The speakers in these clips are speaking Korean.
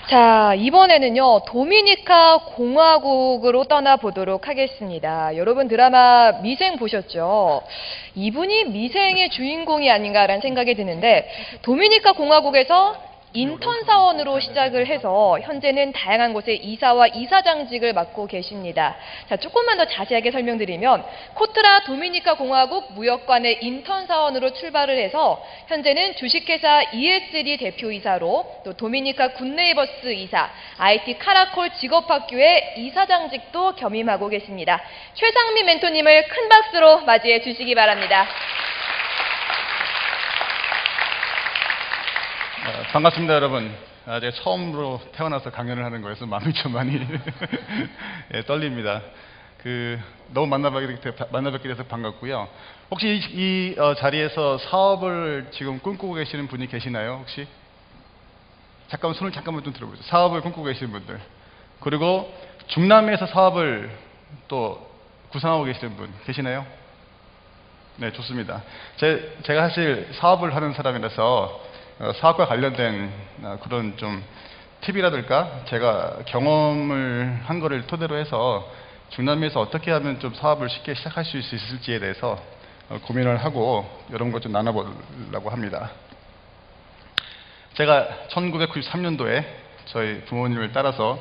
자, 이번에는요, 도미니카 공화국으로 떠나보도록 하겠습니다. 여러분 드라마 미생 보셨죠? 이분이 미생의 주인공이 아닌가라는 생각이 드는데, 도미니카 공화국에서 인턴 사원으로 시작을 해서 현재는 다양한 곳에 이사와 이사장직을 맡고 계십니다. 자, 조금만 더 자세하게 설명드리면 코트라 도미니카 공화국 무역관의 인턴 사원으로 출발을 해서 현재는 주식회사 ESD 대표이사로 또 도미니카 굿네이버스 이사, IT 카라콜 직업학교의 이사장직도 겸임하고 계십니다. 최상민 멘토님을 큰 박수로 맞이해 주시기 바랍니다. 반갑습니다, 여러분. 제가 처음으로 태어나서 강연을 하는 거여서 마음이 좀 많이 예, 떨립니다. 너무 만나뵙게 돼서 반갑고요. 혹시 이 자리에서 사업을 지금 꿈꾸고 계시는 분이 계시나요? 혹시? 손을 잠깐만 좀 들어보세요. 사업을 꿈꾸고 계시는 분들. 그리고 중남미에서 사업을 또 구상하고 계시는 분 계시나요? 네, 좋습니다. 제가 사실 사업을 하는 사람이라서 사업과 관련된 그런 좀 팁이라든가 제가 경험을 한 거를 토대로 해서 중남미에서 어떻게 하면 좀 사업을 쉽게 시작할 수 있을지에 대해서 고민을 하고 이런 것 좀 나눠보려고 합니다. 제가 1993년도에 저희 부모님을 따라서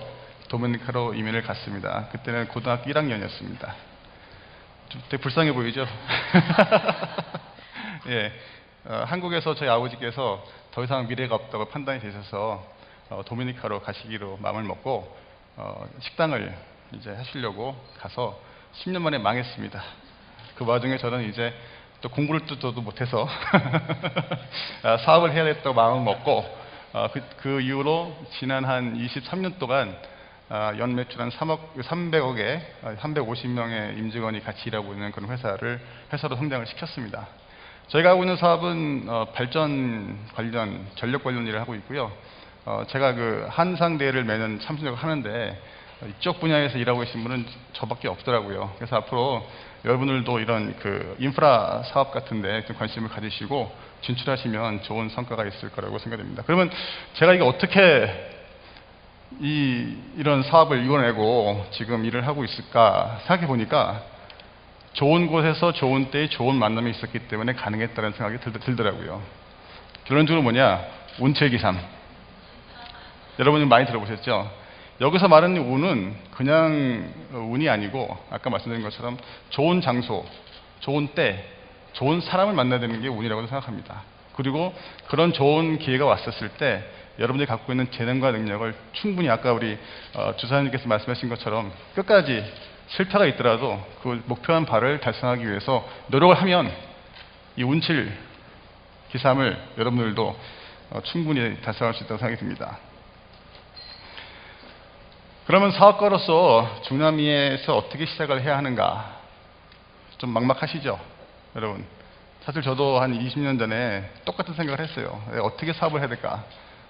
도미니카로 이민을 갔습니다. 그때는 고등학교 1학년이었습니다. 좀 되게 불쌍해 보이죠? 예, 한국에서 저희 아버지께서 더 이상 미래가 없다고 판단이 되셔서 도미니카로 가시기로 마음을 먹고 식당을 이제 하시려고 가서 10년 만에 망했습니다. 그 와중에 저는 이제 또 공부를 또 못해서 사업을 해야겠다고 마음을 먹고 그 이후로 지난 한 23년 동안 연 매출 한 300억에 350명의 임직원이 같이 일하고 있는 그런 회사로 성장을 시켰습니다. 저희가 하고 있는 사업은 발전 관련, 전력 관련 일을 하고 있고요. 제가 한상대회를 매년 참석을 하는데 이쪽 분야에서 일하고 계신 분은 저밖에 없더라고요. 그래서 앞으로 여러분들도 이런 인프라 사업 같은데 좀 관심을 가지시고 진출하시면 좋은 성과가 있을 거라고 생각됩니다. 그러면 제가 이게 어떻게 이런 사업을 이뤄내고 지금 일을 하고 있을까 생각해 보니까 좋은 곳에서 좋은 때에 좋은 만남이 있었기 때문에 가능했다는 생각이 들더라고요. 결론적으로 뭐냐? 운칠기삼. 여러분이 많이 들어보셨죠? 여기서 말하는 운은 그냥 운이 아니고 아까 말씀드린 것처럼 좋은 장소, 좋은 때, 좋은 사람을 만나야 되는 게 운이라고 생각합니다. 그리고 그런 좋은 기회가 왔었을 때 여러분들이 갖고 있는 재능과 능력을 충분히 아까 우리 주사님께서 말씀하신 것처럼 끝까지 실패가 있더라도 그 목표한 바를 달성하기 위해서 노력을 하면 이 운칠 기삼을 여러분들도 충분히 달성할 수 있다고 생각이 듭니다. 그러면 사업가로서 중남미에서 어떻게 시작을 해야 하는가? 좀 막막하시죠? 여러분. 사실 저도 한 20년 전에 똑같은 생각을 했어요. 어떻게 사업을 해야 될까?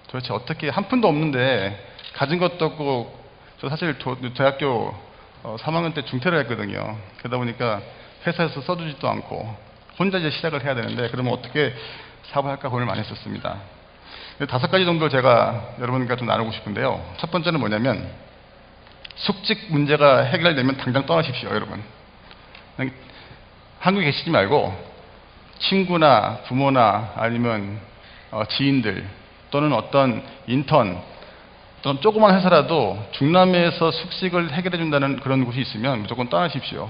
도대체 어떻게, 한 푼도 없는데 가진 것도 없고, 저 사실 대학교 3학년 때 중퇴를 했거든요. 그러다 보니까 회사에서 써주지도 않고 혼자 이제 시작을 해야 되는데 그러면 어떻게 사업을 할까 고민을 많이 했었습니다. 5가지 정도 제가 여러분과 좀 나누고 싶은데요. 첫 번째는 뭐냐면 숙직 문제가 해결되면 당장 떠나십시오, 여러분. 한국에 계시지 말고 친구나 부모나 아니면 지인들 또는 어떤 인턴 또는 조그만 회사라도 중남미에서 숙식을 해결해 준다는 그런 곳이 있으면 무조건 떠나십시오.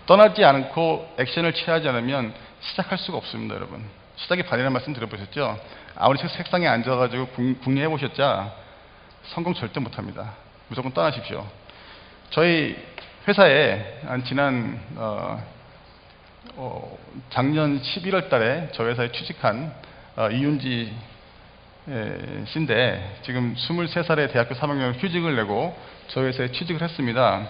떠나지 않고 액션을 취하지 않으면 시작할 수가 없습니다, 여러분. 시작이 반이라는 말씀 들어보셨죠? 아무리 책상에 앉아가지고 궁리해 보셨자 성공 절대 못합니다. 무조건 떠나십시오. 저희 회사에 지난 작년 11월 달에 저희 회사에 취직한 이윤지 씨인데 지금 23살에 대학교 3학년 휴직을 내고 저희 회사에 취직을 했습니다.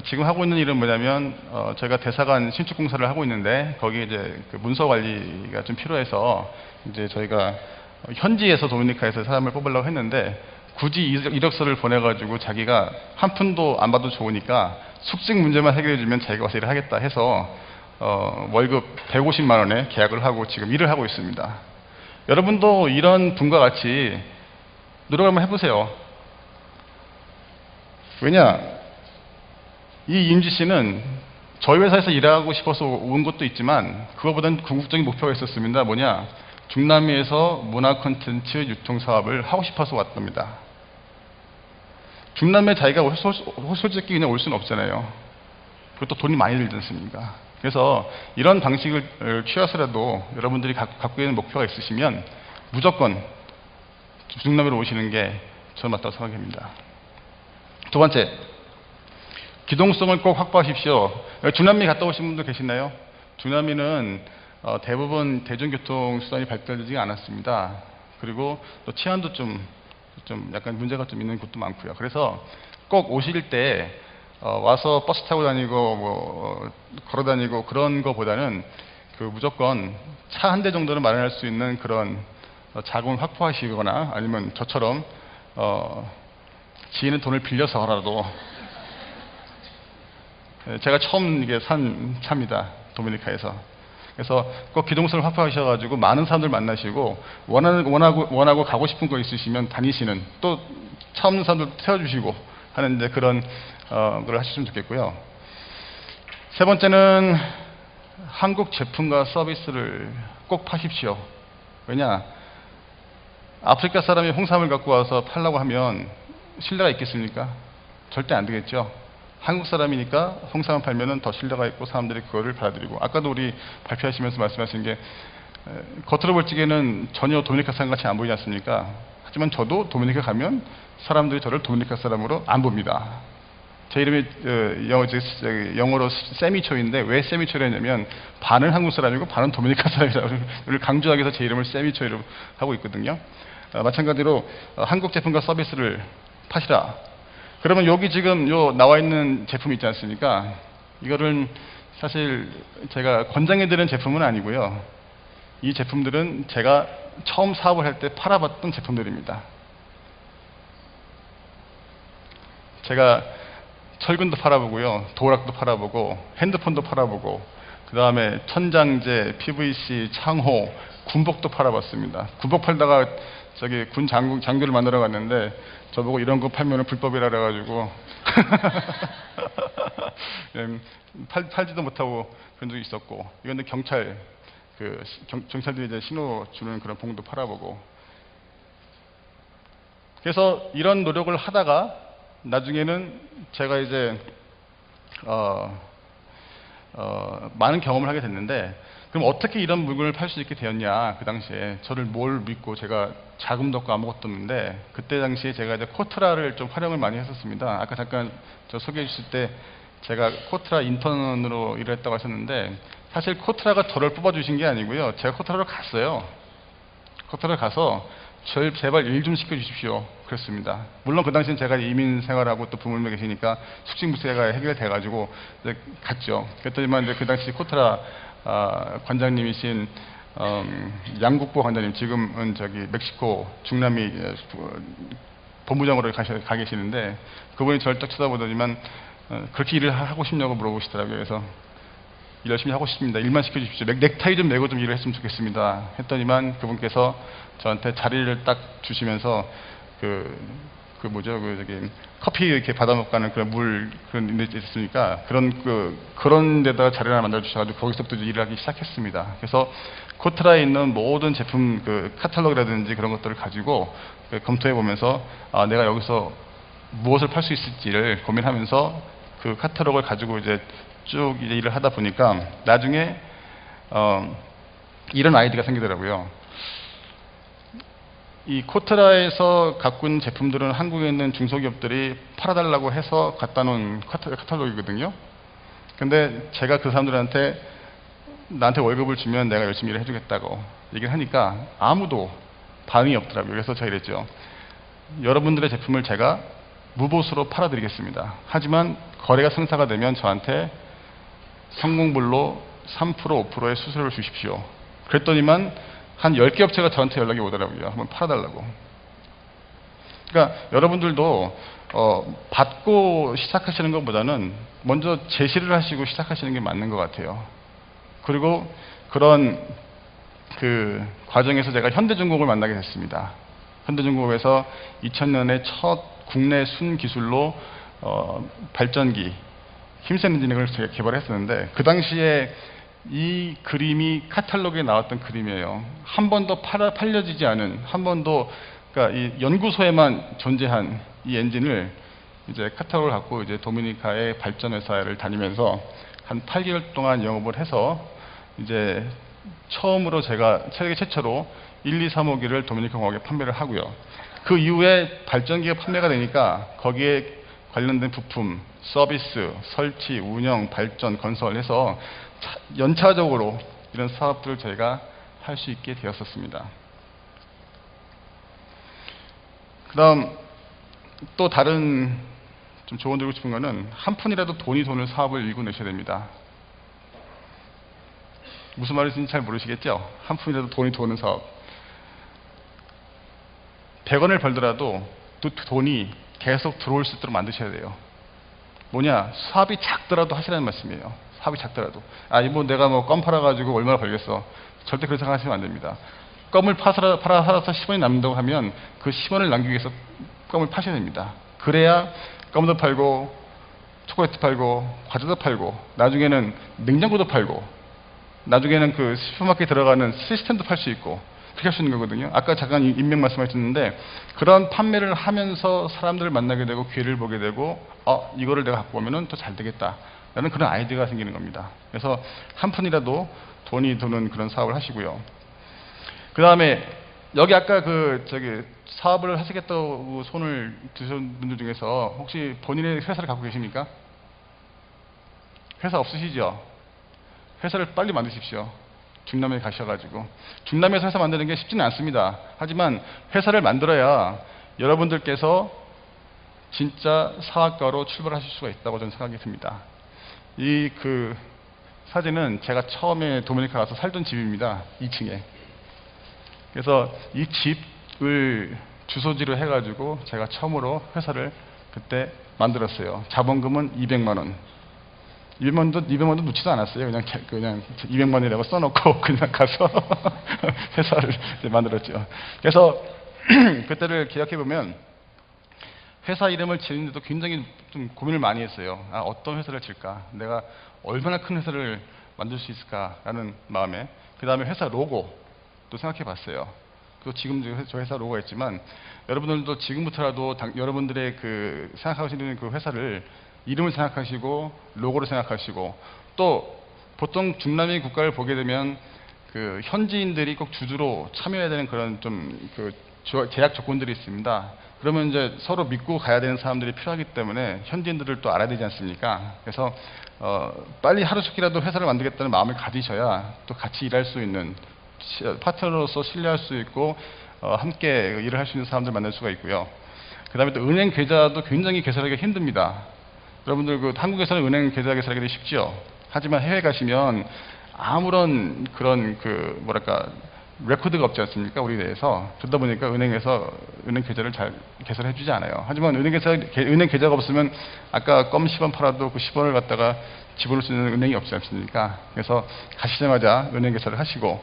지금 하고 있는 일은 뭐냐면 저희가 대사관 신축 공사를 하고 있는데 거기에 이제 문서 관리가 좀 필요해서 이제 저희가 현지에서 도미니카에서 사람을 뽑으려고 했는데 굳이 이력서를 보내가지고 자기가 한 푼도 안 받아도 좋으니까 숙직 문제만 해결해주면 자기가 와서 일을 하겠다 해서 월급 150만 원에 계약을 하고 지금 일을 하고 있습니다. 여러분도 이런 분과 같이 노력 한번 해보세요. 왜냐, 이 임지 씨는 저희 회사에서 일하고 싶어서 온 것도 있지만 그거보다는 궁극적인 목표가 있었습니다. 뭐냐, 중남미에서 문화 콘텐츠 유통 사업을 하고 싶어서 왔답니다. 중남미에 자기가 솔직히 그냥 올 수는 없잖아요. 그것도 돈이 많이 들지 않습니까? 그래서 이런 방식을 취해서라도 여러분들이 갖고 있는 목표가 있으시면 무조건 중남미로 오시는 게 저는 맞다고 생각합니다. 두 번째, 기동성을 꼭 확보하십시오. 중남미 갔다 오신 분들 계시나요? 중남미는 대부분 대중교통 수단이 발달되지 않았습니다. 그리고 또 치안도 좀 약간 문제가 좀 있는 곳도 많고요. 그래서 꼭 오실 때 와서 버스 타고 다니고 뭐 걸어 다니고 그런 거보다는 그 무조건 차 한 대 정도는 마련할 수 있는 그런 자금을 확보하시거나 아니면 저처럼 지인의 돈을 빌려서라도 제가 처음 이게 산 차입니다. 도미니카에서. 그래서 꼭 기동성을 확보하셔가지고 많은 사람들 만나시고 원하고 가고 싶은 거 있으시면 다니시는 또 차 없는 사람들 태워주시고 하는 이제 그런 걸 하셨으면 좋겠고요. 세 번째는 한국 제품과 서비스를 꼭 파십시오. 왜냐, 아프리카 사람이 홍삼을 갖고 와서 팔라고 하면 신뢰가 있겠습니까? 절대 안 되겠죠. 한국 사람이니까 홍삼을 팔면은 더 신뢰가 있고 사람들이 그거를 받아들이고, 아까도 우리 발표하시면서 말씀하신 게 겉으로 볼 적에는 전혀 도미니카 사람 같이 안 보이지 않습니까? 하지만 저도 도미니카 가면 사람들이 저를 도미니카 사람으로 안 봅니다. 제 이름이 영어로 세미초인데 왜 세미초를 했냐면 반은 한국 사람이고 반은 도미니카 사람이라고 강조하기 위해서 제 이름을 세미초로 하고 있거든요. 마찬가지로 한국 제품과 서비스를 파시라. 그러면 여기 지금 나와 있는 제품 있지 않습니까? 이거를 사실 제가 권장해드리는 제품은 아니고요. 이 제품들은 제가 처음 사업을 할 때 팔아봤던 제품들입니다. 제가 철근도 팔아보고요, 도락도 팔아보고, 핸드폰도 팔아보고, 그 다음에 천장제, PVC, 창호, 군복도 팔아봤습니다. 군복 팔다가 저기 군 장교를 만나러 갔는데 저보고 이런 거 팔면 불법이라 그래가지고 팔지도 못하고 그런 적이 있었고, 이건데 경찰들이 이제 신호 주는 그런 봉도 팔아보고. 그래서 이런 노력을 하다가 나중에는 제가 이제 많은 경험을 하게 됐는데, 그럼 어떻게 이런 물건을 팔 수 있게 되었냐? 그 당시에 저를 뭘 믿고, 제가 자금도 없고 아무것도 없는데, 그때 당시에 제가 이제 코트라를 좀 활용을 많이 했었습니다. 아까 잠깐 저 소개해 주실 때 제가 코트라 인턴으로 일을 했다고 하셨는데, 사실 코트라가 저를 뽑아주신 게 아니고요, 제가 코트라로 갔어요. 코트라를 가서 제발 일 좀 시켜주십시오 그랬습니다. 물론 그 당시엔 제가 이민 생활하고 또 부모님이 계시니까 숙직무새가 해결돼가지고 이제 갔죠. 그랬더니만 이제 그 당시 코트라 관장님이신 양국보 관장님, 지금은 저기 멕시코 중남미 본부장으로 가 계시는데, 그분이 저를 딱 쳐다보더니만 그렇게 일을 하고 싶냐고 물어보시더라고요. 그래서 일 열심히 하고 싶습니다. 일만 시켜주십시오. 넥타이 좀 메고 좀 일을 했으면 좋겠습니다. 했더니만 그분께서 저한테 자리를 딱 주시면서 저기 커피 이렇게 받아먹고 가는 그런 그런 데 있으니까 그런 데다가 자리를 하나 만들어 주셔가지고 거기서부터 일을 하기 시작했습니다. 그래서 코트라에 있는 모든 제품 카탈로그라든지 그런 것들을 가지고 검토해 보면서 내가 여기서 무엇을 팔 수 있을지를 고민하면서 그 카탈로그를 가지고 이제 쭉 이제 일을 하다 보니까 나중에 이런 아이디어가 생기더라고요. 이 코트라에서 갖고 있는 제품들은 한국에 있는 중소기업들이 팔아달라고 해서 갖다 놓은 카탈로그이거든요. 근데 제가 그 사람들한테 나한테 월급을 주면 내가 열심히 일을 해주겠다고 얘기를 하니까 아무도 반응이 없더라고요. 그래서 제가 이랬죠. 여러분들의 제품을 제가 무보수로 팔아드리겠습니다. 하지만 거래가 성사가 되면 저한테 성공불로 3% 5%의 수수료를 주십시오. 그랬더니만 한 10개 업체가 저한테 연락이 오더라고요. 한번 팔아달라고. 그러니까 여러분들도 받고 시작하시는 것보다는 먼저 제시를 하시고 시작하시는 게 맞는 것 같아요. 그리고 그런 그 과정에서 제가 현대중공업을 만나게 됐습니다. 현대중공업에서 2000년에 첫 국내 순기술로 발전기 힘센 엔진을 제가 개발했었는데, 그 당시에 이 그림이 카탈로그에 나왔던 그림이에요. 한 번도 팔려지지 않은, 한 번도, 그러니까 이 연구소에만 존재한 이 엔진을 이제 카탈로그를 갖고 이제 도미니카의 발전 회사를 다니면서 한 8개월 동안 영업을 해서 이제 처음으로 제가 세계 최초로 1, 2, 3호기를 도미니카 공화국에 판매를 하고요. 그 이후에 발전기가 판매가 되니까 거기에 관련된 부품, 서비스, 설치, 운영, 발전, 건설해서 연차적으로 이런 사업들을 저희가 할 수 있게 되었었습니다. 그 다음 또 다른 좀 조언 드리고 싶은 거는, 한 푼이라도 돈이 도는 사업을 일궈내셔야 됩니다. 무슨 말인지 잘 모르시겠죠? 한 푼이라도 돈이 도는 사업. 100원을 벌더라도 그 돈이 계속 들어올 수 있도록 만드셔야 돼요. 뭐냐? 사업이 작더라도 하시라는 말씀이에요. 사업이 작더라도. 이거 내가 뭐 껌 팔아가지고 얼마나 벌겠어. 절대 그렇게 생각하시면 안 됩니다. 껌을 팔아서 10원이 남는다고 하면 그 10원을 남기기 위해서 껌을 파셔야 됩니다. 그래야 껌도 팔고, 초콜릿도 팔고, 과자도 팔고, 나중에는 냉장고도 팔고, 나중에는 그 슈퍼마켓에 들어가는 시스템도 팔 수 있고, 그렇게 할 수 있는 거거든요. 아까 잠깐 인맥 말씀하셨는데, 그런 판매를 하면서 사람들을 만나게 되고 기회를 보게 되고, 이거를 내가 갖고 오면은 더 잘 되겠다 라는 그런 아이디어가 생기는 겁니다. 그래서 한 푼이라도 돈이 드는 그런 사업을 하시고요. 그 다음에 여기 아까 사업을 하시겠다고 손을 드신 분들 중에서 혹시 본인의 회사를 갖고 계십니까? 회사 없으시죠? 회사를 빨리 만드십시오. 중남에 가셔가지고. 중남에서 회사 만드는 게 쉽지는 않습니다. 하지만 회사를 만들어야 여러분들께서 진짜 사업가로 출발하실 수가 있다고 저는 생각이 듭니다. 이 사진은 제가 처음에 도미니카 가서 살던 집입니다. 2층에. 그래서 이 집을 주소지로 해가지고 제가 처음으로 회사를 그때 만들었어요. 자본금은 200만 원. 200만 원도 넣지도 않았어요. 그냥 200만 원이라고 써놓고 그냥 가서 회사를 만들었죠. 그래서 그때를 기억해보면 회사 이름을 지는데도 굉장히 좀 고민을 많이 했어요. 어떤 회사를 칠까? 내가 얼마나 큰 회사를 만들 수 있을까라는 마음에. 그 다음에 회사 로고도 생각해봤어요. 또 지금 저 회사 로고가 있지만, 여러분들도 지금부터라도 여러분들의 생각하시는 그 회사를 이름을 생각하시고 로고를 생각하시고, 또 보통 중남미 국가를 보게 되면 현지인들이 꼭 주주로 참여해야 되는 그런 제약 조건들이 있습니다. 그러면 이제 서로 믿고 가야 되는 사람들이 필요하기 때문에 현지인들을 또 알아야 되지 않습니까? 그래서 빨리 하루속히라도 회사를 만들겠다는 마음을 가지셔야 또 같이 일할 수 있는, 파트너로서 신뢰할 수 있고 함께 일을 할 수 있는 사람들 만날 수가 있고요. 그 다음에 또 은행 계좌도 굉장히 개설하기가 힘듭니다. 여러분들 한국에서는 은행 계좌 개설하기 쉽죠. 하지만 해외 가시면 아무런 그런 레코드가 없지 않습니까? 우리 내에서. 그러다 보니까 은행에서 은행 계좌를 잘 개설해 주지 않아요. 하지만 은행 계좌가 없으면 아까 껌 10원 팔아도 그 10원을 갖다가 집어넣을 수 있는 은행이 없지 않습니까? 그래서 가시자마자 은행 개설을 하시고,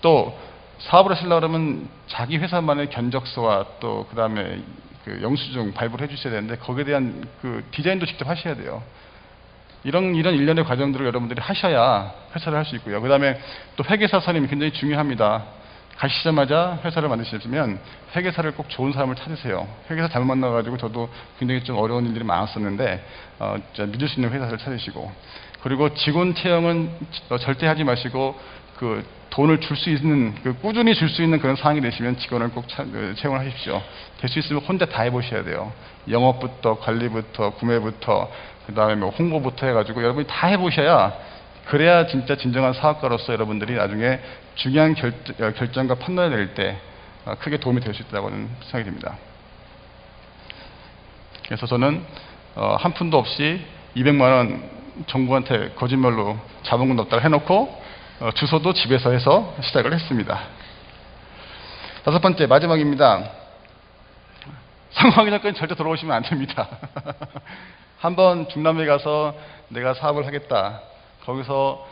또 사업을 하시려고 그러면 자기 회사만의 견적서와 또 그 다음에 영수증 발부를 해 주셔야 되는데, 거기에 대한 디자인도 직접 하셔야 돼요. 이런 일련의 과정들을 여러분들이 하셔야 회사를 할 수 있고요. 그 다음에 또 회계사 선임이 굉장히 중요합니다. 가시자마자 회사를 만드시려면 회계사를 꼭 좋은 사람을 찾으세요. 회계사 잘못 만나가지고 저도 굉장히 좀 어려운 일들이 많았었는데, 믿을 수 있는 회사를 찾으시고, 그리고 직원 채용은 절대 하지 마시고 돈을 줄 수 있는, 꾸준히 줄 수 있는 그런 상황이 되시면 직원을 꼭 채용을 하십시오. 될 수 있으면 혼자 다 해보셔야 돼요. 영업부터 관리부터 구매부터 그 다음에 홍보부터 해가지고 여러분이 다 해보셔야, 그래야 진짜 진정한 사업가로서 여러분들이 나중에 중요한 결정과 판단을 낼 때 크게 도움이 될 수 있다고 생각이 듭니다. 그래서 저는 한 푼도 없이 200만 원 정부한테 거짓말로 자본금 넣었다가 해놓고 주소도 집에서 해서 시작을 했습니다. 5번째, 마지막입니다. 성공하기 전까지 절대 돌아오시면 안 됩니다. 한번 중남미에 가서 내가 사업을 하겠다, 거기서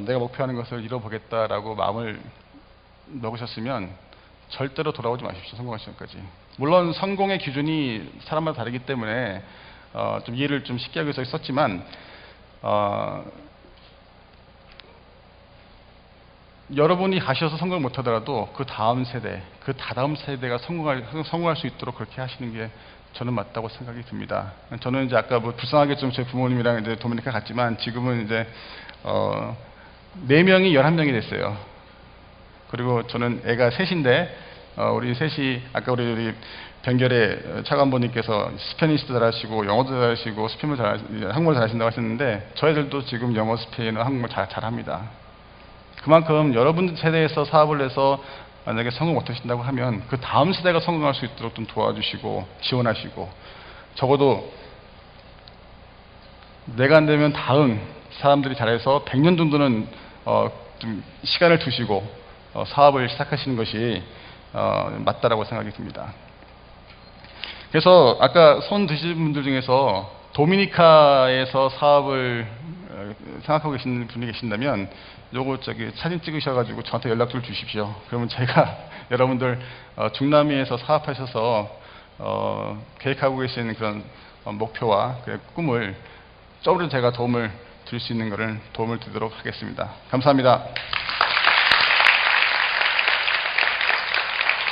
내가 목표하는 것을 이뤄보겠다라고 마음을 먹으셨으면 절대로 돌아오지 마십시오. 성공하기 전까지. 물론 성공의 기준이 사람마다 다르기 때문에 좀 이해를 좀 쉽게 하기 위해서 썼지만 여러분이 가셔서 성공을 못하더라도 그 다음 세대, 그 다다음 세대가 성공할 수 있도록 그렇게 하시는 게 저는 맞다고 생각이 듭니다. 저는 이제 아까 뭐 불쌍하게 좀 제 부모님이랑 이제 도미니카 갔지만 지금은 이제 4명이 11명이 됐어요. 그리고 저는 애가 셋인데 우리 셋이 아까 우리 변결의 차관보님께서 스페니시도 잘하시고 영어도 잘하시고 한국말 잘하신다고 하셨는데 저희들도 지금 영어, 스페인어, 한국말 잘합니다. 그만큼 여러분 세대에서 사업을 해서 만약에 성공 못하신다고 하면 그 다음 세대가 성공할 수 있도록 좀 도와주시고 지원하시고 적어도 내가 안 되면 다음 사람들이 잘해서 100년 정도는 좀 시간을 두시고 사업을 시작하시는 것이 맞다라고 생각이 듭니다. 그래서 아까 손 드신 분들 중에서 도미니카에서 사업을 생각하고 계신 분이 계신다면 요거 사진 찍으셔가지고 저한테 연락 좀 주십시오. 그러면 제가 여러분들 중남미에서 사업하셔서 계획하고 계신 그런 목표와 그 꿈을 조금 제가 도움을 드릴 수 있는 것을 도움을 드리도록 하겠습니다. 감사합니다.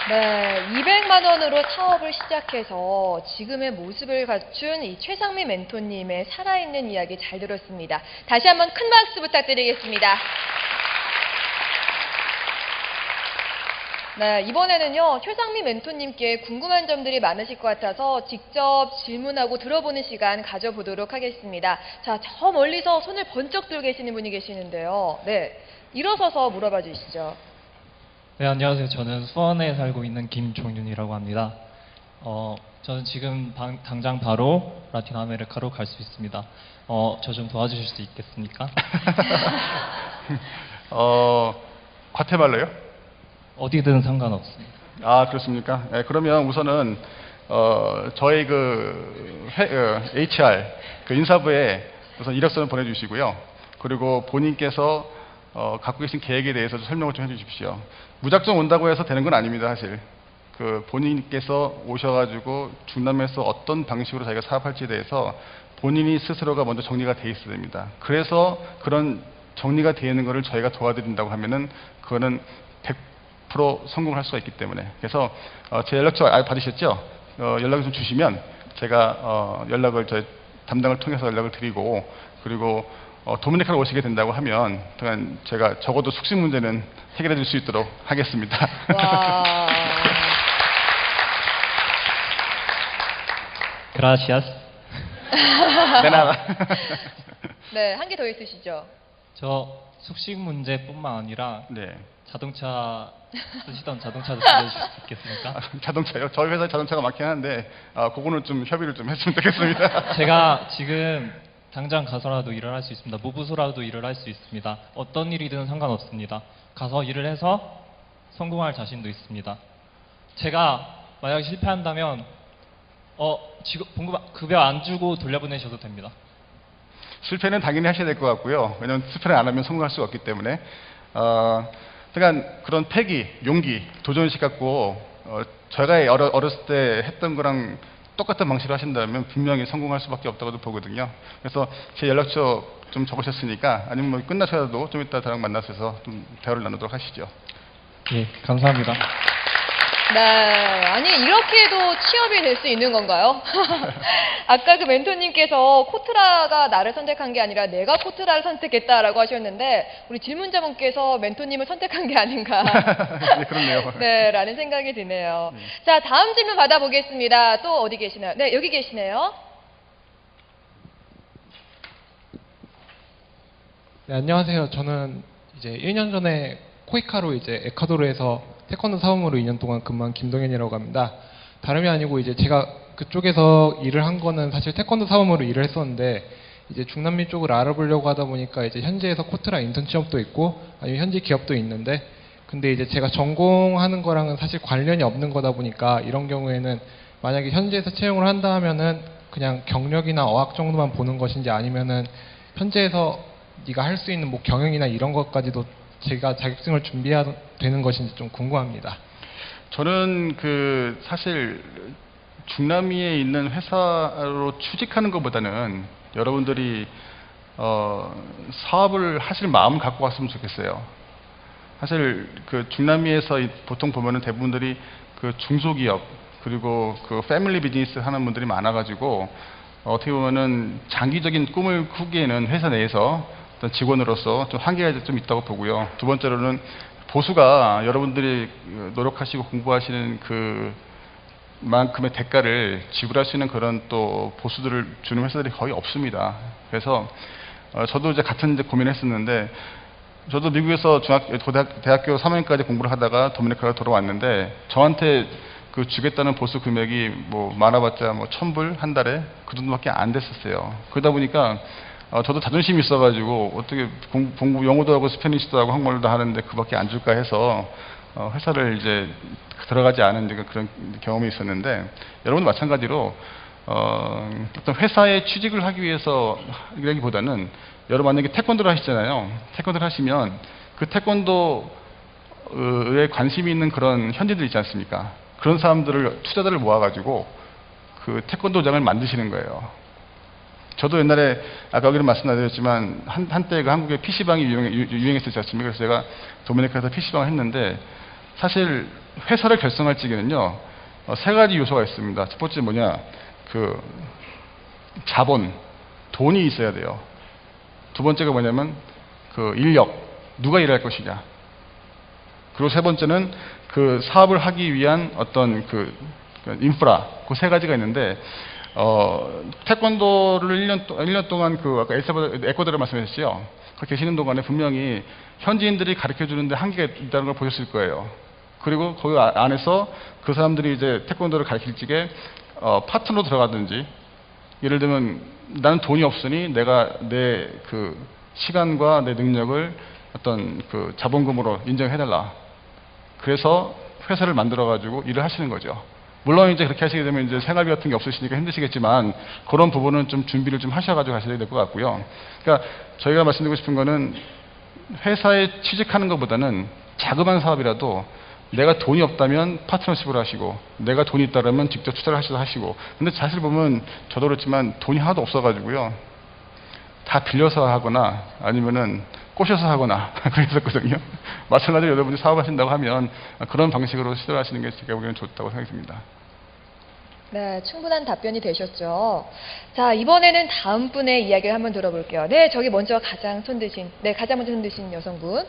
네, 200만 원으로 사업을 시작해서 지금의 모습을 갖춘 이 최상미 멘토님의 살아있는 이야기 잘 들었습니다. 다시 한번 큰 박수 부탁드리겠습니다. 네, 이번에는요, 최상미 멘토님께 궁금한 점들이 많으실 것 같아서 직접 질문하고 들어보는 시간 가져보도록 하겠습니다. 자, 저 멀리서 손을 번쩍 들고 계시는 분이 계시는데요. 네, 일어서서 물어봐 주시죠. 네, 안녕하세요. 저는 수원에 살고 있는 김종윤이라고 합니다. 저는 지금 당장 바로 라틴 아메리카로 갈 수 있습니다. 저 좀 도와주실 수 있겠습니까? 과테말라요? 어디든 상관없습니다. 아, 그렇습니까? 네, 그러면 우선은 저희 HR 인사부에 우선 이력서를 보내주시고요. 그리고 본인께서 갖고 계신 계획에 대해서 설명을 좀 해주십시오. 무작정 온다고 해서 되는 건 아닙니다, 사실. 본인께서 오셔가지고 중남미에서 어떤 방식으로 자기가 사업할지에 대해서 본인이 스스로가 먼저 정리가 돼 있어야 됩니다. 그래서 그런 정리가 되어 있는 것을 저희가 도와드린다고 하면은 그거는 100% 성공할 수가 있기 때문에. 그래서 제 연락처 받으셨죠? 연락을 좀 주시면 제가 연락을 저희 담당을 통해서 연락을 드리고, 그리고 도미니카로 오시게 된다고 하면 제가 적어도 숙식 문제는 해결해 줄 수 있도록 하겠습니다. 와. Gracias. 네, 한 개 더 있으시죠? 저 숙식 문제뿐만 아니라 네. 자동차 쓰시던 자동차도 빌려주실 수 있겠습니까? 자동차요? 저희 회사에 자동차가 많긴 한데 그거는 좀 협의를 좀 했으면 좋겠습니다. 제가 지금 당장 가서라도 일을 할 수 있습니다. 무부서라도 일을 할 수 있습니다. 어떤 일이든 상관없습니다. 가서 일을 해서 성공할 자신도 있습니다. 제가 만약 실패한다면 급여 안 주고 돌려보내셔도 됩니다. 실패는 당연히 하셔야 될 것 같고요. 왜냐하면 실패를 안 하면 성공할 수가 없기 때문에. 그러니까 그런 패기, 용기, 도전의식 갖고 제가 어렸을 때 했던 거랑 똑같은 방식으로 하신다면 분명히 성공할 수밖에 없다고도 보거든요. 그래서 제 연락처 좀 적으셨으니까 아니면 뭐 끝나셔도 좀 이따 저랑 만나셔서 좀 대화를 나누도록 하시죠. 예, 감사합니다. 네, 아니 이렇게도 취업이 될 수 있는 건가요? 아까 그 멘토님께서 코트라가 나를 선택한 게 아니라 내가 코트라를 선택했다라고 하셨는데 우리 질문자분께서 멘토님을 선택한 게 아닌가? 네, 그렇네요. 네, 라는 생각이 드네요. 자, 다음 질문 받아보겠습니다. 또 어디 계시나요? 네, 여기 계시네요. 네, 안녕하세요. 저는 이제 1년 전에 코이카로 이제 에콰도르에서 태권도 사범으로 2년 동안 근무한 김동현이라고 합니다. 다름이 아니고 이제 제가 그쪽에서 일을 한 거는 사실 태권도 사범으로 일을 했었는데 이제 중남미 쪽을 알아보려고 하다 보니까 이제 현지에서 코트라 인턴 취업도 있고 아니면 현지 기업도 있는데 근데 이제 제가 전공하는 거랑은 사실 관련이 없는 거다 보니까 이런 경우에는 만약에 현지에서 채용을 한다 하면은 그냥 경력이나 어학 정도만 보는 것인지 아니면은 현지에서 네가 할 수 있는 뭐 경영이나 이런 것까지도 제가 자격증을 준비해야 되는 것인지 좀 궁금합니다. 저는 사실 중남미에 있는 회사로 취직하는 것보다는 여러분들이 사업을 하실 마음을 갖고 왔으면 좋겠어요. 사실 중남미에서 보통 보면은 대부분들이 중소기업 그리고 패밀리 비즈니스 하는 분들이 많아가지고 어떻게 보면은 장기적인 꿈을 꾸기에는 회사 내에서 어떤 직원으로서 좀 한계가 좀 있다고 보고요. 두 번째로는 보수가 여러분들이 노력하시고 공부하시는 만큼의 대가를 지불할 수 있는 그런 또 보수들을 주는 회사들이 거의 없습니다. 그래서 저도 이제 같은 고민을 했었는데, 저도 미국에서 대학교 3학년까지 공부를 하다가 도미니카로 돌아왔는데, 저한테 주겠다는 보수 금액이 많아봤자 1,000불 한 달에 그 정도밖에 안 됐었어요. 그러다 보니까 저도 자존심이 있어가지고 어떻게 공부 영어도 하고 스페니쉬도 하고 한국말도 하는데 그밖에 안 줄까 해서 회사를 이제 들어가지 않은 그런 경험이 있었는데, 여러분도 마찬가지로 어떤 회사에 취직을 하기 위해서라기보다는, 여러분 만약에 태권도를 하시잖아요. 태권도를 하시면 그 태권도에 관심이 있는 그런 현지인들 있지 않습니까? 그런 사람들을, 투자자를 모아가지고 태권도장을 만드시는 거예요. 저도 옛날에 아까 여기는 말씀드렸지만 한때 한국에 PC방이 유행했었지 않습니까? 그래서 제가 도미니카에서 PC방을 했는데, 사실 회사를 결성할 적에는요 3가지 요소가 있습니다. 첫 번째 뭐냐, 자본, 돈이 있어야 돼요. 두 번째가 뭐냐면 인력, 누가 일할 것이냐. 그리고 세 번째는 사업을 하기 위한 어떤 인프라, 그 3가지가 있는데, 태권도를 1년 동안 아까 에콰도르 말씀하셨죠. 거기 계시는 동안에 분명히 현지인들이 가르쳐 주는데 한계가 있다는 걸 보셨을 거예요. 그리고 거기 안에서 그 사람들이 이제 태권도를 가르칠 적에 파트너로 들어가든지, 예를 들면 나는 돈이 없으니 내가 내 시간과 내 능력을 어떤 자본금으로 인정해달라. 그래서 회사를 만들어 가지고 일을 하시는 거죠. 물론 이제 그렇게 하시게 되면 이제 생활비 같은 게 없으시니까 힘드시겠지만, 그런 부분은 좀 준비를 좀 하셔가지고 하셔야 될 것 같고요. 그러니까 저희가 말씀드리고 싶은 거는, 회사에 취직하는 것보다는 자그마한 사업이라도 내가 돈이 없다면 파트너십을 하시고, 내가 돈이 있다면 직접 투자를 하셔서 하시고. 근데 사실 보면 저도 그렇지만 돈이 하나도 없어가지고요, 다 빌려서 하거나 아니면은 꼬셔서 하거나 그랬었거든요. 마찬가지로 여러분이 사업하신다고 하면 그런 방식으로 시도를 하시는 게 제가 보기에는 좋다고 생각이 듭니다. 네, 충분한 답변이 되셨죠. 자, 이번에는 다음 분의 이야기를 한번 들어볼게요. 네, 저기 먼저 가장 먼저 손 드신 여성분.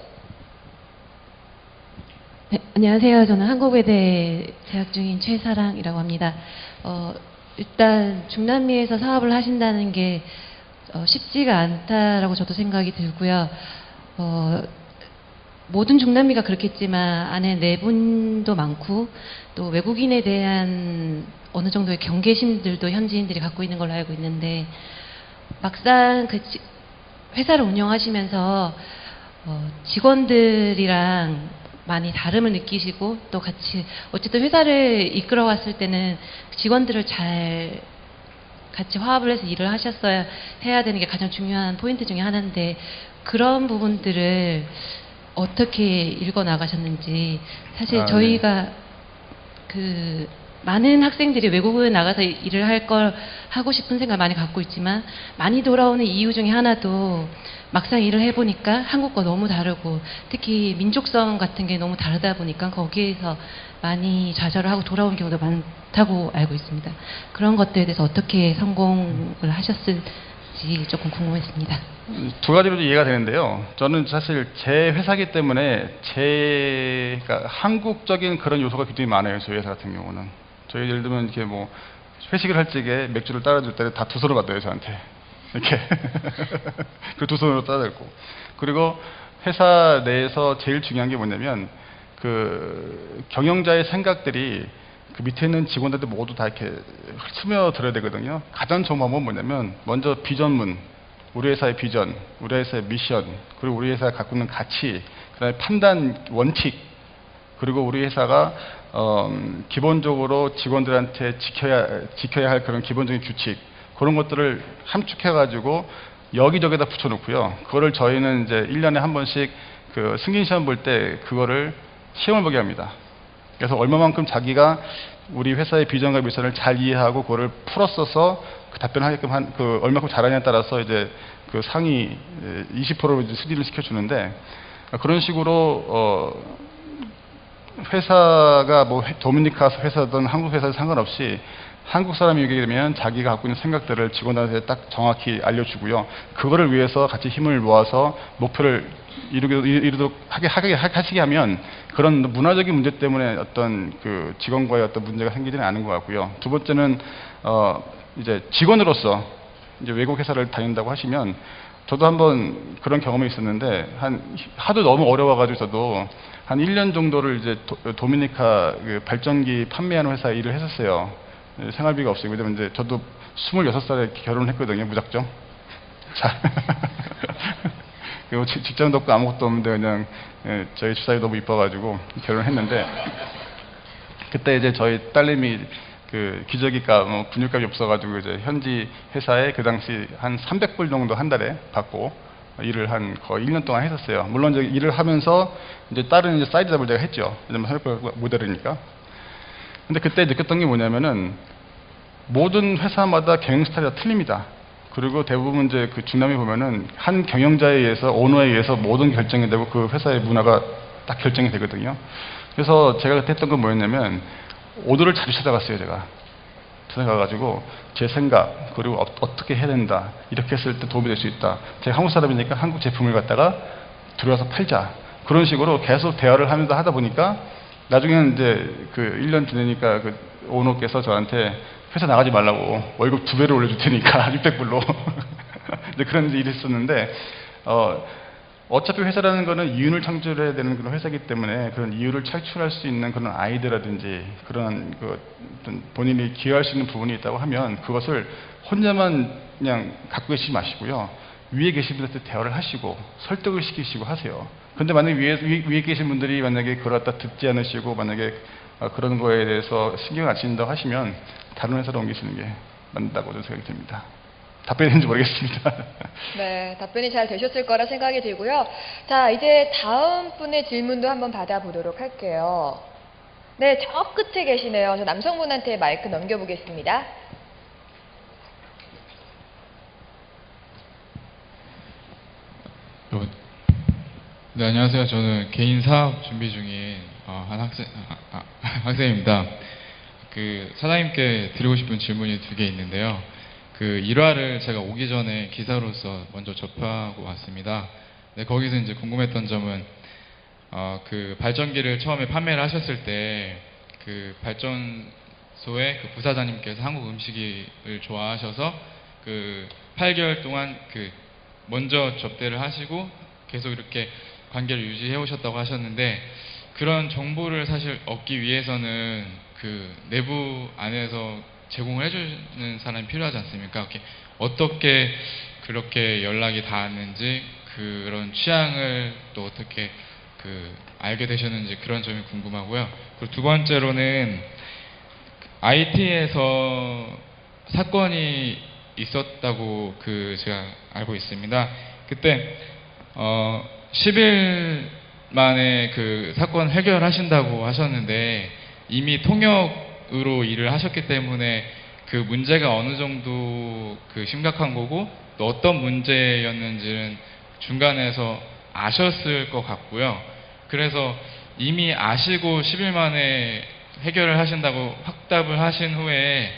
네, 안녕하세요. 저는 한국외대 재학 중인 최사랑이라고 합니다. 일단 중남미에서 사업을 하신다는 게 쉽지가 않다라고 저도 생각이 들고요. 모든 중남미가 그렇겠지만 안에 내분도 많고, 또 외국인에 대한 어느 정도의 경계심들도 현지인들이 갖고 있는 걸로 알고 있는데, 막상 회사를 운영하시면서 직원들이랑 많이 다름을 느끼시고, 또 같이 어쨌든 회사를 이끌어왔을 때는 직원들을 잘 같이 화합을 해서 일을 해야 되는 게 가장 중요한 포인트 중에 하나인데, 그런 부분들을 어떻게 읽어 나가셨는지. 사실 저희가 많은 학생들이 외국에 나가서 일을 하고 싶은 생각 많이 갖고 있지만, 많이 돌아오는 이유 중에 하나도 막상 일을 해보니까 한국과 너무 다르고, 특히 민족성 같은 게 너무 다르다 보니까 거기에서 많이 좌절을 하고 돌아오는 경우도 많다고 알고 있습니다. 그런 것들에 대해서 어떻게 성공을 하셨을지 조금 궁금했습니다. 2가지로 이해가 되는데요. 저는 사실 제 회사기 때문에 그러니까 한국적인 그런 요소가 굉장히 많아요. 저희 회사 같은 경우는. 저희 예를 들면 이렇게 회식을 할 적에 맥주를 따라줄 때 다 두 손으로 받아요, 저한테. 이렇게. 그 두 손으로 따라들고. 그리고 회사 내에서 제일 중요한 게 뭐냐면, 경영자의 생각들이 밑에 있는 직원들도 모두 다 이렇게 스며들어야 되거든요. 가장 좋은 방법은 뭐냐면, 먼저 비전문, 우리 회사의 비전, 우리 회사의 미션, 그리고 우리 회사가 갖고 있는 가치, 그다음에 판단 원칙, 그리고 우리 회사가 기본적으로 직원들한테 지켜야 할 그런 기본적인 규칙, 그런 것들을 함축해가지고 여기저기다 붙여놓고요. 그거를 저희는 이제 1년에 한 번씩 승진 시험 볼 때 그거를 시험을 보게 합니다. 그래서 얼마만큼 자기가 우리 회사의 비전과 미션을 잘 이해하고 그거를 풀었어서 그 답변하게끔 얼마큼 잘하냐에 따라서 이제 그 상위 20%로 이제 수리를 시켜주는데, 그런 식으로 회사가 뭐 도미니카 회사든 한국 회사든 상관없이 한국 사람이게 되면 자기가 갖고 있는 생각들을 직원들한테 딱 정확히 알려주고요. 그거를 위해서 같이 힘을 모아서 목표를 이루도록 하시게 하면 그런 문화적인 문제 때문에 어떤 그 직원과의 어떤 문제가 생기지는 않은 것 같고요. 두 번째는 이제 직원으로서 이제 외국 회사를 다닌다고 하시면, 저도 한번 그런 경험이 있었는데 하도 너무 어려워가지고 저도 한 1년 정도를 이제 도미니카 그 발전기 판매하는 회사에 일을 했었어요. 생활비가 없어요. 왜냐면 이제 저도 26살에 결혼을 했거든요. 무작정. 자. 그리고 직장도 없고 아무것도 없는데 그냥 저희 주사위 너무 이뻐가지고 결혼을 했는데, 그때 이제 저희 딸내미 그 기저귀값, 분유값이 없어가지고 이제 현지 회사에 그 당시 한 300불 정도 한 달에 받고 일을 한 거의 1년 동안 했었어요. 물론 이제 일을 하면서 이제 다른 이제 사이드 잡을 제가 했죠. 왜냐면 현역 모델이니까. 근데 그때 느꼈던 게 뭐냐면은 모든 회사마다 경영 스타일이 다 틀립니다. 그리고 대부분 이제 그 중남미 보면은 한 경영자에 의해서, 오너에 의해서 모든 결정이 되고 그 회사의 문화가 딱 결정이 되거든요. 그래서 제가 그때 했던 건 뭐였냐면, 오너를 자주 찾아갔어요. 제가 찾아가가지고 제 생각, 그리고 어떻게 해야 된다, 이렇게 했을 때 도움이 될 수 있다, 제가 한국 사람이니까 한국 제품을 갖다가 들어와서 팔자, 그런 식으로 계속 대화를 하면서 하다 보니까 나중에는 이제 그 1년 지내니까 그 오너께서 저한테 회사 나가지 말라고 월급 2배로 올려줄 테니까 600불로 이제 그런 일이 있었는데, 어차피 회사라는 거는 이윤을 창출해야 되는 그런 회사이기 때문에 그런 이유를 창출할 수 있는 그런 아이디어라든지 그런 그 어떤 본인이 기여할 수 있는 부분이 있다고 하면 그것을 혼자만 그냥 갖고 계시지 마시고요. 위에 계신 분들한테 대화를 하시고 설득을 시키시고 하세요. 근데 만약에 위에 계신 분들이 만약에 그걸 갖다 듣지 않으시고 만약에 그런 거에 대해서 신경을 안 쓰신다고 하시면 다른 회사로 옮기시는 게 맞다고 저는 생각이 듭니다. 답변이 되는지 모르겠습니다. 네, 답변이 잘 되셨을 거라 생각이 들고요. 자, 이제 다음 분의 질문도 한번 받아보도록 할게요. 네, 저 끝에 계시네요. 저 남성분한테 마이크 넘겨보겠습니다. 네, 안녕하세요. 저는 개인 사업 준비 중인 한 학생입니다. 그 사장님께 드리고 싶은 질문이 2개 있는데요. 그 일화를 제가 오기 전에 기사로서 먼저 접하고 왔습니다. 네, 거기서 이제 궁금했던 점은 그 발전기를 처음에 판매를 하셨을 때 그 발전소의 그 부사장님께서 한국 음식을 좋아하셔서 그 8개월 동안 그 먼저 접대를 하시고 계속 이렇게 관계를 유지해 오셨다고 하셨는데, 그런 정보를 사실 얻기 위해서는 그 내부 안에서 제공을 해주는 사람이 필요하지 않습니까? 어떻게 그렇게 연락이 닿았는지, 그런 취향을 또 어떻게 그 알게 되셨는지 그런 점이 궁금하고요. 그리고 2번째로는 IT에서 사건이 있었다고 그 제가 알고 있습니다. 그때 10일 만에 그 사건 해결하신다고 하셨는데, 이미 통역으로 일을 하셨기 때문에 그 문제가 어느 정도 그 심각한 거고 또 어떤 문제였는지는 중간에서 아셨을 것 같고요. 그래서 이미 아시고 10일 만에 해결을 하신다고 확답을 하신 후에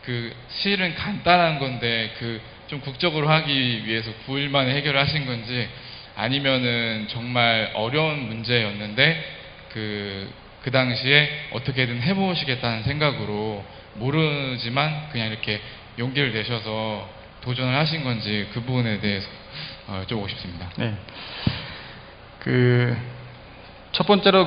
그 실은 간단한 건데 그 좀 국적으로 하기 위해서 9일 만에 해결을 하신 건지, 아니면은 정말 어려운 문제였는데 그 당시에 어떻게든 해보시겠다는 생각으로 모르지만 그냥 이렇게 용기를 내셔서 도전을 하신 건지, 그 부분에 대해서 여쭤보고 싶습니다. 네. 그 첫 번째로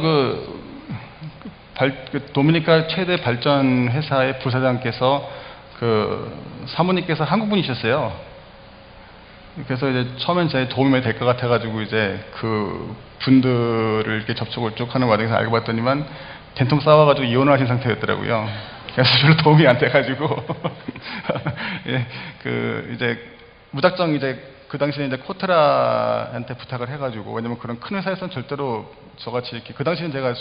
도미니카 최대 발전 회사의 부사장께서 그 사모님께서 한국분이셨어요. 그래서 이제 처음엔 제 도움이 될 것 같아가지고 이제 그 분들을 이렇게 접촉을 쭉 하는 과정에서 알고 봤더니만 된통 싸워가지고 이혼을 하신 상태였더라고요. 그래서 별로 도움이 안 돼가지고 예, 그 이제 무작정 이제 그 당시에 이제 코트라한테 부탁을 해가지고, 왜냐면 그런 큰 회사에서는 절대로 저같이 이렇게, 그 당시에는 제가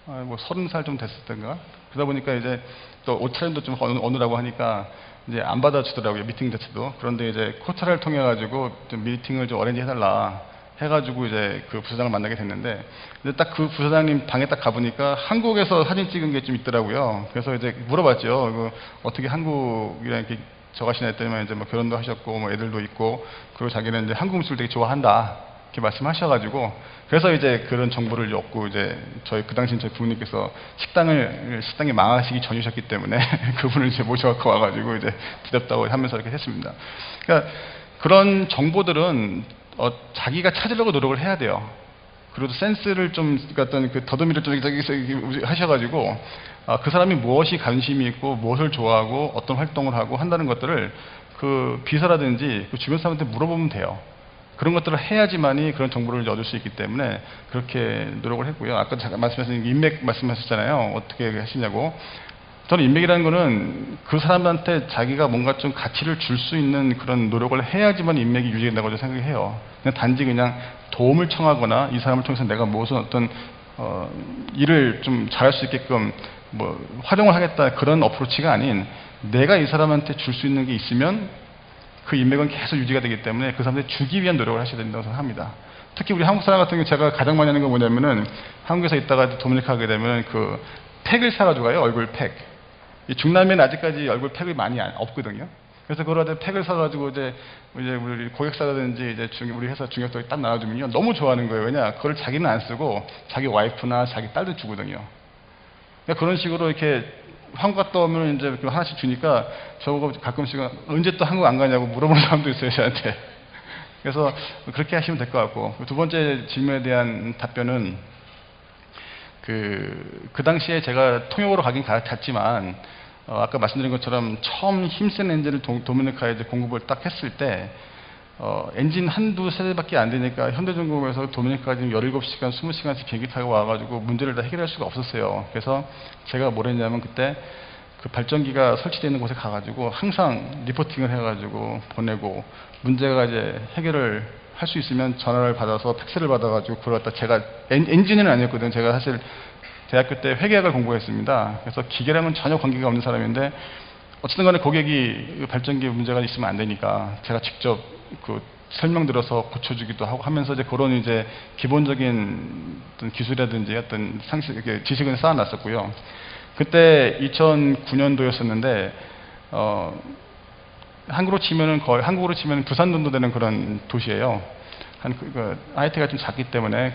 뭐 30살 좀 됐을 때인가? 그러다 보니까 이제 또 옷차림도 좀 어느라고 하니까 이제 안 받아주더라고요. 미팅 자체도. 그런데 이제 코타를 통해 가지고 좀 미팅을 좀 어레인지 해달라 해가지고 이제 그 부사장을 만나게 됐는데, 근데 딱 그 부사장님 방에 딱 가보니까 한국에서 사진 찍은 게 좀 있더라고요. 그래서 이제 물어봤죠. 그 어떻게 한국이랑 이렇게 저가시나 했더니 이제 뭐 결혼도 하셨고 뭐 애들도 있고, 그리고 자기는 이제 한국 음식을 되게 좋아한다 이렇게 말씀하셔가지고, 그래서 이제 그런 정보를 얻고 이제 저희 그 당시 저희 부모님께서 식당이 망하시기 전이셨기 때문에 그분을 이제 모셔갖고 와가지고 이제 드렸다고 하면서 이렇게 했습니다. 그러니까 그런 정보들은 자기가 찾으려고 노력을 해야 돼요. 그리고 센스를 좀, 어떤 그 더듬이를 좀 하셔가지고, 그 사람이 무엇이 관심이 있고, 무엇을 좋아하고, 어떤 활동을 하고 한다는 것들을 그 비서라든지 그 주변 사람한테 물어보면 돼요. 그런 것들을 해야지만이 그런 정보를 얻을 수 있기 때문에 그렇게 노력을 했고요. 아까 잠깐 말씀하신 인맥 말씀하셨잖아요. 어떻게 하시냐고. 저는 인맥이라는 거는 그 사람한테 자기가 뭔가 좀 가치를 줄 수 있는 그런 노력을 해야지만 인맥이 유지된다고 생각해요. 그냥 단지 그냥 도움을 청하거나 이 사람을 통해서 내가 무슨 어떤 일을 좀 잘할 수 있게끔 뭐 활용을 하겠다, 그런 어프로치가 아닌, 내가 이 사람한테 줄 수 있는 게 있으면 그 인맥은 계속 유지가 되기 때문에 그 사람한테 주기 위한 노력을 하셔야 된다고 생각합니다. 특히 우리 한국 사람 같은 경우 제가 가장 많이 하는 건 뭐냐면은, 한국에서 있다가 도미니카 가게 되면 그 팩을 사가지고 가요. 얼굴 팩. 이 중남미는 아직까지 얼굴 팩이 많이 없거든요. 그래서 그러다 팩을 사가지고 이제 우리 고객사라든지 이제 우리 회사 중역들이 딱 나눠주면요, 너무 좋아하는 거예요. 왜냐, 그걸 자기는 안 쓰고 자기 와이프나 자기 딸도 주거든요. 그러니까 그런 식으로 이렇게 한국 갔다 오면 이제 하나씩 주니까 저보고 가끔씩 언제 또 한국 안 가냐고 물어보는 사람도 있어요, 저한테. 그래서 그렇게 하시면 될 것 같고, 두 번째 질문에 대한 답변은 그 당시에 제가 통역으로 가긴 갔지만, 아까 말씀드린 것처럼 처음 힘센 엔진을 도미니카에 이제 공급을 딱 했을 때, 엔진 한두 세대밖에 안 되니까 현대중공업에서 도미니카 지금 17시간, 20시간씩 비행기 타고 와가지고 문제를 다 해결할 수가 없었어요. 그래서 제가 뭘 했냐면, 그때 그 발전기가 설치되어 있는 곳에 가가지고 항상 리포팅을 해가지고 보내고, 문제가 이제 해결을 할 수 있으면 전화를 받아서 팩스를 받아가지고 그걸 갖다, 제가 엔지니어는 아니었거든요. 제가 사실 대학교 때 회계학을 공부했습니다. 그래서 기계랑은 전혀 관계가 없는 사람인데, 어쨌든 간에 고객이 발전기에 문제가 있으면 안 되니까 제가 직접 그 설명 들어서 고쳐주기도 하고 하면서 이제 그런 이제 기본적인 어떤 기술이라든지 어떤 지식은 쌓아놨었고요. 그때 2009년도였었는데, 한국으로 치면은 부산 정도 되는 그런 도시예요. IT가 좀 작기 때문에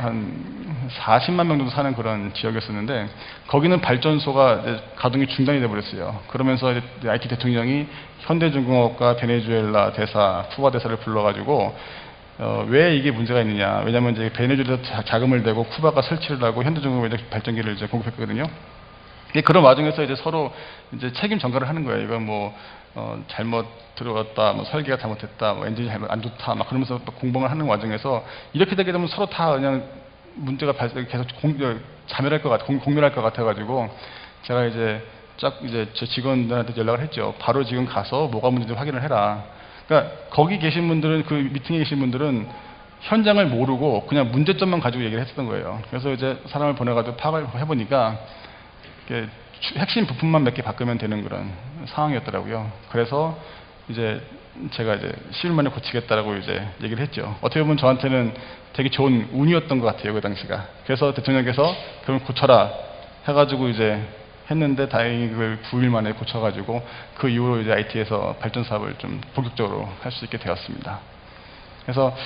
한 40만 명 정도 사는 그런 지역이었었는데, 거기는 발전소가 가동이 중단이 돼 버렸어요. 그러면서 이제 IT 대통령이 현대중공업과 베네수엘라 대사, 쿠바 대사를 불러가지고 왜 이게 문제가 있느냐. 왜냐하면 이제 베네수엘라 자금을 대고 쿠바가 설치를 하고 현대중공업에 발전기를 이제 공급했거든요. 그런 와중에서 이제 서로 이제 책임 전가를 하는 거예요. 이건 뭐 잘못 들어갔다, 뭐 설계가 잘못했다, 뭐 엔진이 잘못 안 좋다, 막 그러면서 또 공방을 하는 와중에서 이렇게 되게 되면 서로 다 그냥 문제가 계속 자멸할 것 공멸할 것 같아가지고, 제가 이제 이제 제 직원들한테 연락을 했죠. 바로 지금 가서 뭐가 문제인지 확인을 해라. 그러니까 거기 계신 분들은, 그 미팅에 계신 분들은 현장을 모르고 그냥 문제점만 가지고 얘기를 했었던 거예요. 그래서 이제 사람을 보내가지고 파악을 해보니까 핵심 부품만 몇 개 바꾸면 되는 그런 상황이었더라고요. 그래서 이제 제가 이제 10일 만에 고치겠다라고 이제 얘기를 했죠. 어떻게 보면 저한테는 되게 좋은 운이었던 것 같아요, 그 당시가. 그래서 대통령께서 그럼 고쳐라 해가지고 이제 했는데, 다행히 그걸 9일 만에 고쳐가지고 그 이후로 이제 IT에서 발전 사업을 좀 본격적으로 할 수 있게 되었습니다. 그래서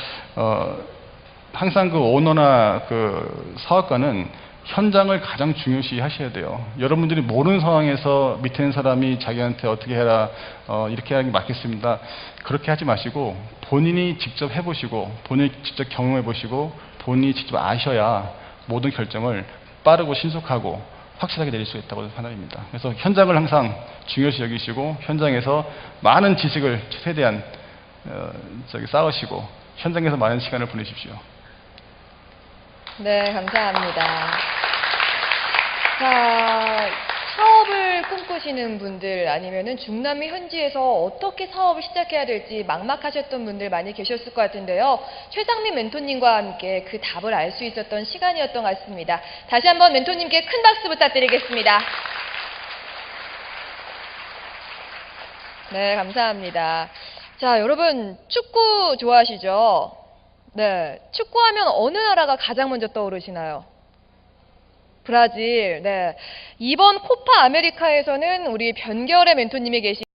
항상 그 오너나 그 사업가는 현장을 가장 중요시 하셔야 돼요. 여러분들이 모르는 상황에서 밑에 있는 사람이 자기한테 어떻게 해라, 이렇게 하는 게 맞겠습니다, 그렇게 하지 마시고 본인이 직접 해보시고 본인이 직접 경험해보시고 본인이 직접 아셔야 모든 결정을 빠르고 신속하고 확실하게 내릴 수 있다고 판단합니다. 그래서 현장을 항상 중요시 여기시고 현장에서 많은 지식을 최대한 쌓으시고 현장에서 많은 시간을 보내십시오. 네, 감사합니다. 자, 사업을 꿈꾸시는 분들 아니면은 중남미 현지에서 어떻게 사업을 시작해야 될지 막막하셨던 분들 많이 계셨을 것 같은데요. 최상민 멘토님과 함께 그 답을 알 수 있었던 시간이었던 것 같습니다. 다시 한번 멘토님께 큰 박수 부탁드리겠습니다. 네, 감사합니다. 자, 여러분 축구 좋아하시죠? 네, 축구하면 어느 나라가 가장 먼저 떠오르시나요? 브라질. 네. 이번 코파 아메리카에서는 우리 변결의 멘토님이 계신